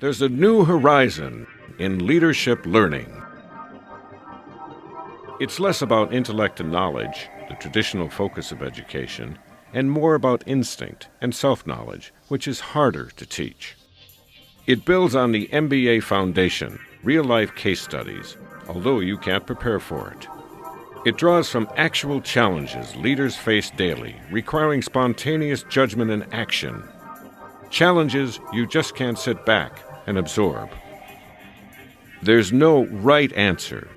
There's a new horizon in leadership learning. It's less about intellect and knowledge, the traditional focus of education, and more about instinct and self-knowledge, which is harder to teach. It builds on the MBA foundation, real-life case studies, although you can't prepare for it. It draws from actual challenges leaders face daily, requiring spontaneous judgment and action. Challenges you just can't sit back and absorb. There's no right answer,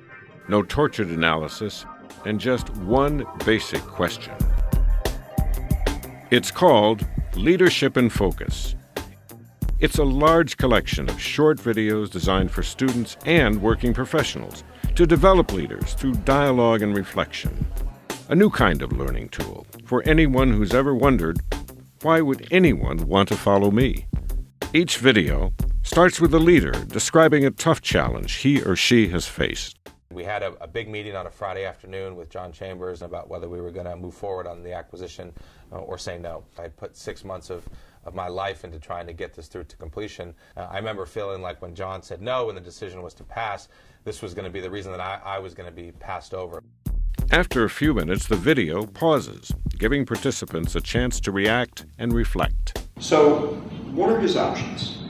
no tortured analysis, and just one basic question. It's called Leadership in Focus. It's a large collection of short videos designed for students and working professionals to develop leaders through dialogue and reflection. A new kind of learning tool for anyone who's ever wondered, why would anyone want to follow me? Each video starts with a leader describing a tough challenge he or she has faced. We had a big meeting on a Friday afternoon with John Chambers about whether we were going to move forward on the acquisition or say no. I had put 6 months of my life into trying to get this through to completion. I remember feeling like when John said no and the decision was to pass, this was going to be the reason that I was going to be passed over. After a few minutes, the video pauses, giving participants a chance to react and reflect. So, what are his options?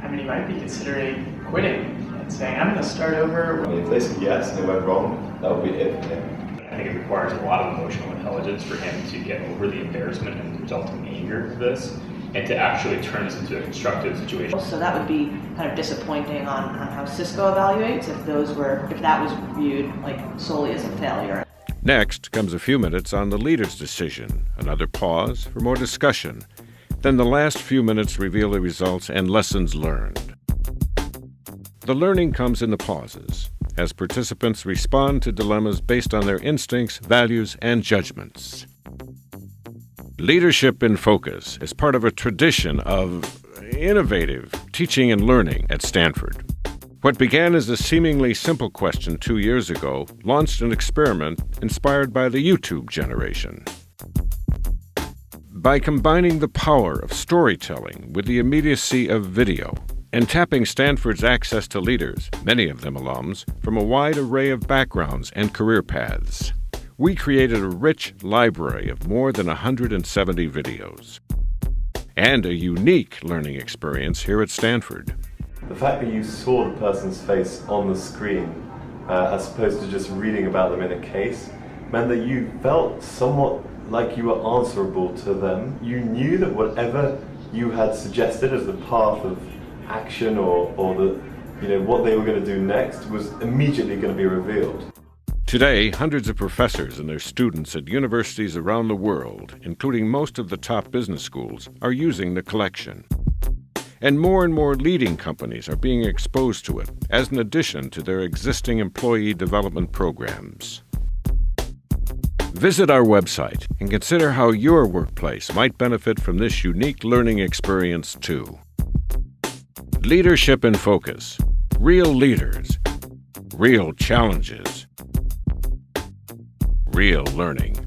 I mean, he might be considering quitting and saying, I'm going to start over. I mean, if they said yes and it went wrong, that would be it for him. I think it requires a lot of emotional intelligence for him to get over the embarrassment and the resulting anger of this, and to actually turn this into a constructive situation. So that would be kind of disappointing on how Cisco evaluates if that was viewed like solely as a failure. Next comes a few minutes on the leader's decision, another pause for more discussion. Then the last few minutes reveal the results and lessons learned. The learning comes in the pauses, as participants respond to dilemmas based on their instincts, values, and judgments. Leadership in Focus is part of a tradition of innovative teaching and learning at Stanford. What began as a seemingly simple question 2 years ago launched an experiment inspired by the YouTube generation. By combining the power of storytelling with the immediacy of video and tapping Stanford's access to leaders, many of them alums, from a wide array of backgrounds and career paths, we created a rich library of more than 170 videos and a unique learning experience here at Stanford. The fact that you saw the person's face on the screen, as opposed to just reading about them in a case, meant that you felt somewhat like you were answerable to them. You knew that whatever you had suggested as the path of action or what they were going to do next was immediately going to be revealed. Today, hundreds of professors and their students at universities around the world, including most of the top business schools, are using the collection. And more leading companies are being exposed to it as an addition to their existing employee development programs. Visit our website and consider how your workplace might benefit from this unique learning experience too. Leadership in Focus. Real leaders. Real challenges. Real learning.